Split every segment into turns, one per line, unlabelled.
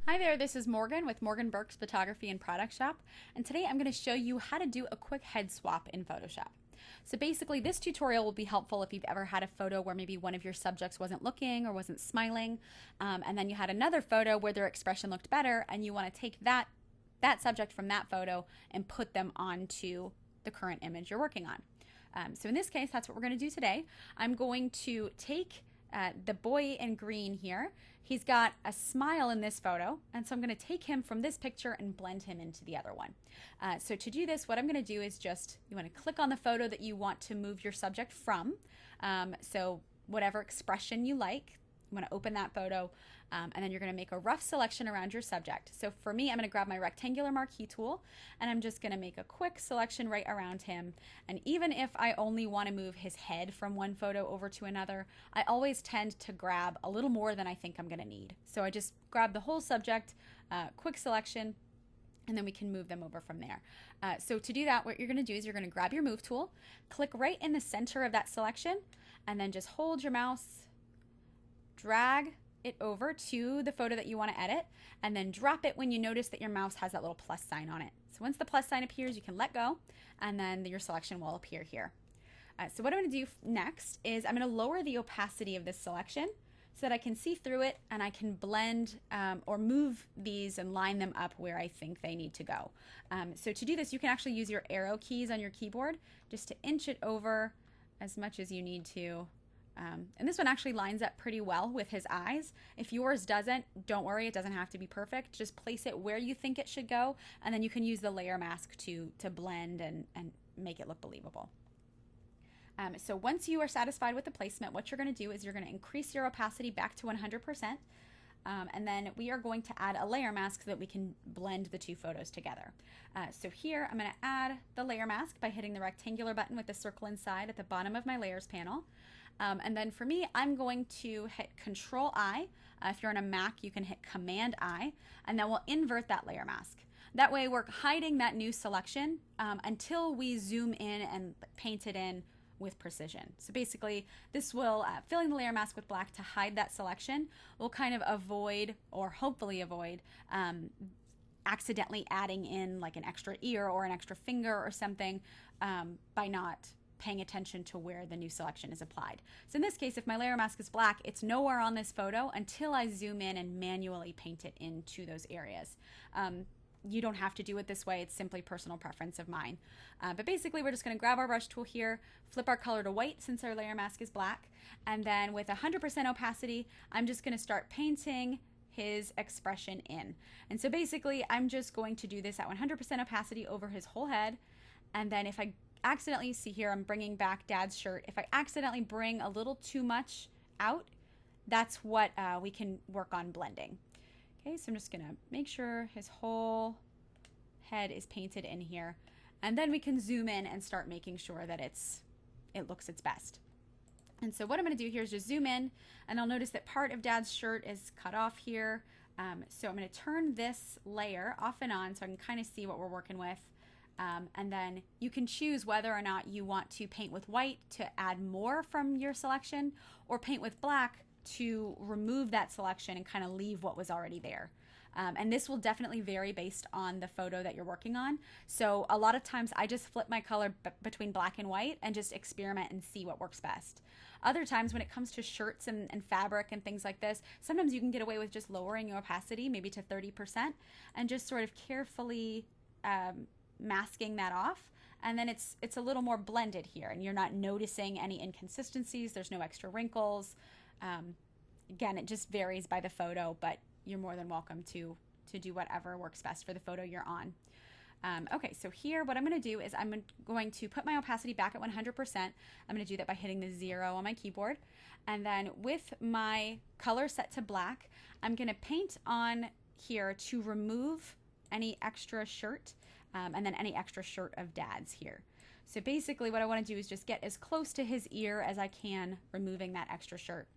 Hi there, this is Morgan with Morgan Burke's Photography and Product Shop, and today I'm going to show you how to do a quick head swap in Photoshop. So basically, this tutorial will be helpful if you've ever had a photo where maybe one of your subjects wasn't looking or wasn't smiling, and then you had another photo where their expression looked better, and you want to take that subject from that photo and put them onto the current image you're working on. So in this case, that's what we're going to do today. I'm going to take the boy in green here. He's got a smile in this photo, and so I'm going to take him from this picture and blend him into the other one. So to do this, what I'm going to do is you want to click on the photo that you want to move your subject from. So whatever expression you like, you want to open that photo, and then you're going to make a rough selection around your subject. So for me, I'm going to grab my rectangular marquee tool, and I'm just going to make a quick selection right around him. And even if I only want to move his head from one photo over to another, I always tend to grab a little more than I think I'm going to need. So I just grab the whole subject, quick selection, and then we can move them over from there. So to do that, what you're going to do is you're going to grab your move tool, click right in the center of that selection, and then just hold your mouse, drag it over to the photo that you want to edit, and then drop it when you notice that your mouse has that little plus sign on it. So once the plus sign appears, you can let go, and then your selection will appear here. So what I'm going to do next is I'm going to lower the opacity of this selection so that I can see through it and I can blend or move these and line them up where I think they need to go. So to do this, you can actually use your arrow keys on your keyboard just to inch it over as much as you need to. And this one actually lines up pretty well with his eyes. If yours doesn't, don't worry, it doesn't have to be perfect. Just place it where you think it should go, and then you can use the layer mask to blend and make it look believable. So once you are satisfied with the placement, what you're going to do is you're going to increase your opacity back to 100%, and then we are going to add a layer mask so that we can blend the two photos together. So here I'm going to add the layer mask by hitting the rectangular button with the circle inside at the bottom of my layers panel. And then for me, I'm going to hit Control I. If you're on a Mac, you can hit Command I, and then we'll invert that layer mask. That way we're hiding that new selection until we zoom in and paint it in with precision. So basically, this will, filling the layer mask with black to hide that selection, will kind of avoid, or hopefully avoid, accidentally adding in like an extra ear or an extra finger or something by not paying attention to where the new selection is applied. So in this case, if my layer mask is black, it's nowhere on this photo until I zoom in and manually paint it into those areas. You don't have to do it this way. It's simply personal preference of mine. But basically, we're just going to grab our brush tool here, flip our color to white since our layer mask is black, and then with 100% opacity, I'm just going to start painting his expression in. And so basically, I'm just going to do this at 100% opacity over his whole head, and then if I accidentally, see here, I'm bringing back Dad's shirt. If I accidentally bring a little too much out, that's what we can work on blending. Okay, so I'm just gonna make sure his whole head is painted in here, and then we can zoom in and start making sure that it looks its best. And so what I'm gonna do here is just zoom in, and I'll notice that part of Dad's shirt is cut off here. So I'm gonna turn this layer off and on so I can kind of see what we're working with. And then you can choose whether or not you want to paint with white to add more from your selection, or paint with black to remove that selection and kind of leave what was already there. And this will definitely vary based on the photo that you're working on. So a lot of times I just flip my color between black and white and just experiment and see what works best. Other times when it comes to shirts and fabric and things like this, sometimes you can get away with just lowering your opacity maybe to 30% and just sort of carefully masking that off, and then it's a little more blended here, and you're not noticing any inconsistencies. There's no extra wrinkles. Again, it just varies by the photo, but you're more than welcome to do whatever works best for the photo you're on. Okay, so here what I'm going to do is I'm going to put my opacity back at 100%. I'm going to do that by hitting the 0 on my keyboard, and then with my color set to black, I'm going to paint on here to remove any extra shirt, and then any extra shirt of Dad's here. So basically what I want to do is just get as close to his ear as I can, removing that extra shirt.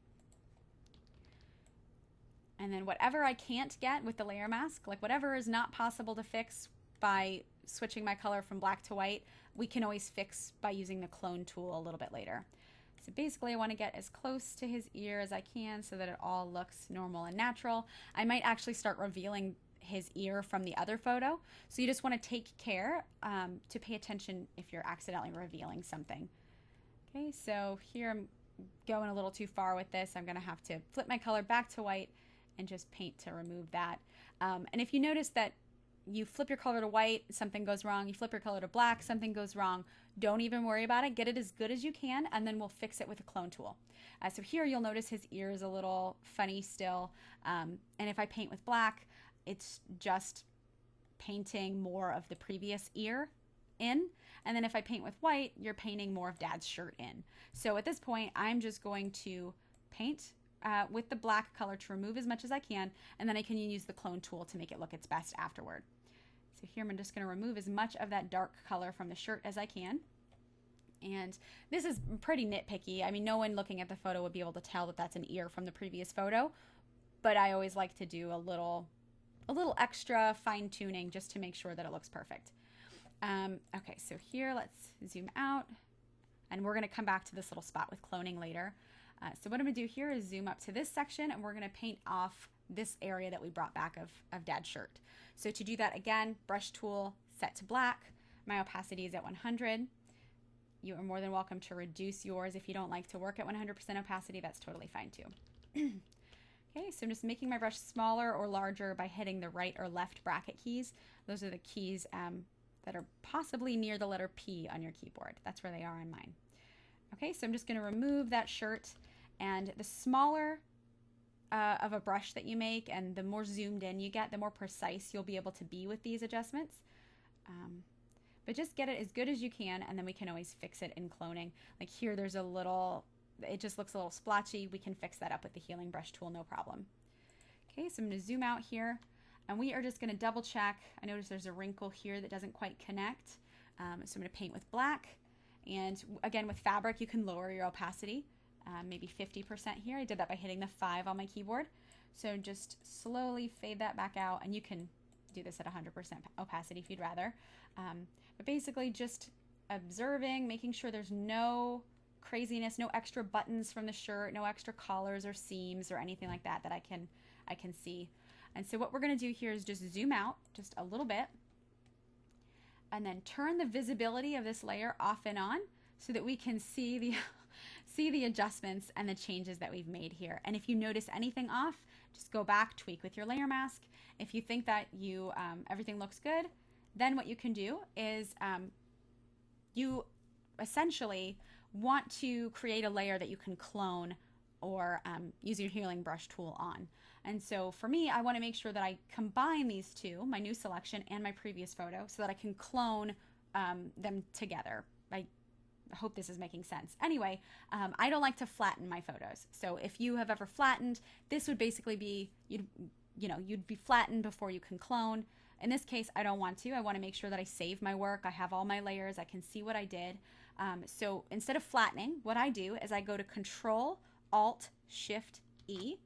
And then whatever I can't get with the layer mask, like whatever is not possible to fix by switching my color from black to white, we can always fix by using the clone tool a little bit later. So basically I want to get as close to his ear as I can so that it all looks normal and natural. I might actually start revealing his ear from the other photo. So you just want to take care to pay attention if you're accidentally revealing something. Okay, so here I'm going a little too far with this. I'm going to have to flip my color back to white and just paint to remove that. And if you notice that you flip your color to white, something goes wrong. You flip your color to black, something goes wrong. Don't even worry about it. Get it as good as you can, and then we'll fix it with a clone tool. So here you'll notice his ear is a little funny still. And if I paint with black, it's just painting more of the previous ear in. And then if I paint with white, you're painting more of Dad's shirt in. So at this point, I'm just going to paint with the black color to remove as much as I can, and then I can use the clone tool to make it look its best afterward. So here I'm just going to remove as much of that dark color from the shirt as I can. And this is pretty nitpicky. I mean, no one looking at the photo would be able to tell that that's an ear from the previous photo, but I always like to do a little extra fine tuning just to make sure that it looks perfect. Okay, so here let's zoom out, and we're going to come back to this little spot with cloning later. So what I'm going to do here is zoom up to this section, and we're going to paint off this area that we brought back of Dad's shirt. So to do that, again, brush tool set to black. My opacity is at 100. You are more than welcome to reduce yours if you don't like to work at 100% opacity. That's totally fine too. Okay, so I'm just making my brush smaller or larger by hitting the right or left bracket keys. Those are the keys that are possibly near the letter P on your keyboard. That's where they are on mine. Okay, so I'm just going to remove that shirt, and the smaller of a brush that you make and the more zoomed in you get, the more precise you'll be able to be with these adjustments. But just get it as good as you can, and then we can always fix it in cloning. Like here, there's a little, it just looks a little splotchy. We can fix that up with the healing brush tool, no problem. Okay, so I'm going to zoom out here, and we are just going to double check. I notice there's a wrinkle here that doesn't quite connect. So I'm going to paint with black. And again, with fabric, you can lower your opacity, maybe 50% here. I did that by hitting the 5 on my keyboard. So just slowly fade that back out, and you can do this at 100% opacity if you'd rather. But basically just observing, making sure there's no craziness, no extra buttons from the shirt, no extra collars or seams or anything like that that I can see. And so what we're going to do here is just zoom out just a little bit, and then turn the visibility of this layer off and on so that we can see the adjustments and the changes that we've made here. And if you notice anything off, just go back, tweak with your layer mask. If you think that everything looks good, then what you can do is you essentially want to create a layer that you can clone or use your healing brush tool on. And so for me, I want to make sure that I combine these two, my new selection and my previous photo, so that I can clone them together. I hope this is making sense. Anyway, I don't like to flatten my photos. So if you have ever flattened, this would basically be, you'd be flattened before you can clone. In this case, I don't want to. I want to make sure that I save my work. I have all my layers. I can see what I did. So instead of flattening, what I do is I go to Control, Alt, Shift, E,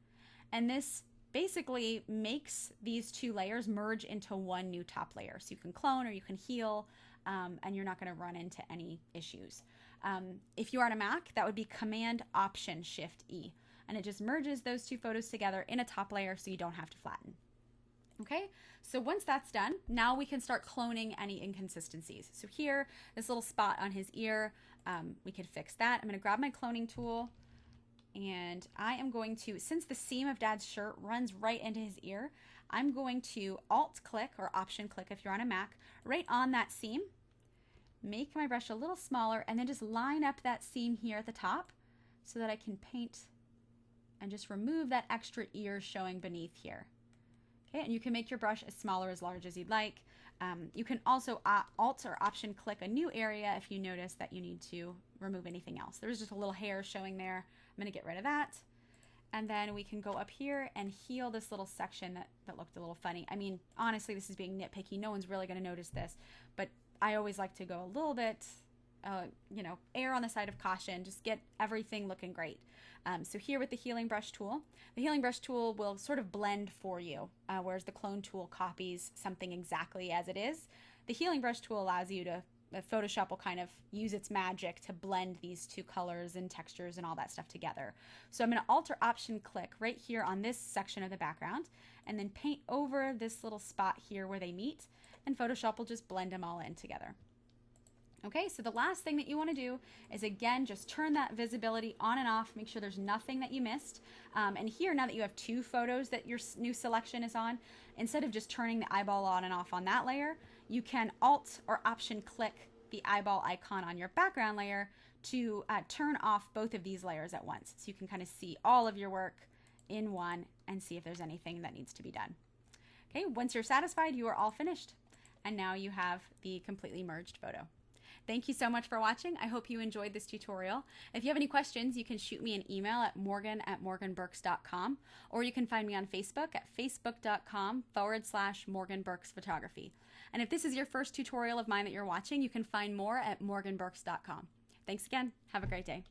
and this basically makes these two layers merge into one new top layer. So you can clone or you can heal, and you're not going to run into any issues. If you are on a Mac, that would be Command, Option, Shift, E, and it just merges those two photos together in a top layer so you don't have to flatten. Okay, so once that's done, now we can start cloning any inconsistencies. So here, this little spot on his ear, we could fix that. I'm going to grab my cloning tool, and I am going to, since the seam of Dad's shirt runs right into his ear, I'm going to Alt click or Option click if you're on a Mac, right on that seam, make my brush a little smaller, and then just line up that seam here at the top so that I can paint and just remove that extra ear showing beneath here. Okay, and you can make your brush as small or as large as you'd like. You can also Alt or Option click a new area if you notice that you need to remove anything else. There's just a little hair showing there. I'm going to get rid of that. And then we can go up here and heal this little section that looked a little funny. I mean, honestly, this is being nitpicky. No one's really going to notice this, but I always like to go a little bit, err on the side of caution, just get everything looking great. So here with the healing brush tool will sort of blend for you, whereas the clone tool copies something exactly as it is. The healing brush tool allows you to Photoshop will kind of use its magic to blend these two colors and textures and all that stuff together. So I'm going to Alt or Option click right here on this section of the background and then paint over this little spot here where they meet, and Photoshop will just blend them all in together. Okay, so the last thing that you want to do is, again, just turn that visibility on and off, make sure there's nothing that you missed. And here, now that you have two photos that your new selection is on, instead of just turning the eyeball on and off on that layer, you can Alt or Option click the eyeball icon on your background layer to turn off both of these layers at once. So you can kind of see all of your work in one and see if there's anything that needs to be done. Okay, once you're satisfied, you are all finished. And now you have the completely merged photo. Thank you so much for watching. I hope you enjoyed this tutorial. If you have any questions, you can shoot me an email at morgan@morganburks.com, or you can find me on Facebook at facebook.com/morganburksphotography. And if this is your first tutorial of mine that you're watching, you can find more at morganburks.com. Thanks again. Have a great day.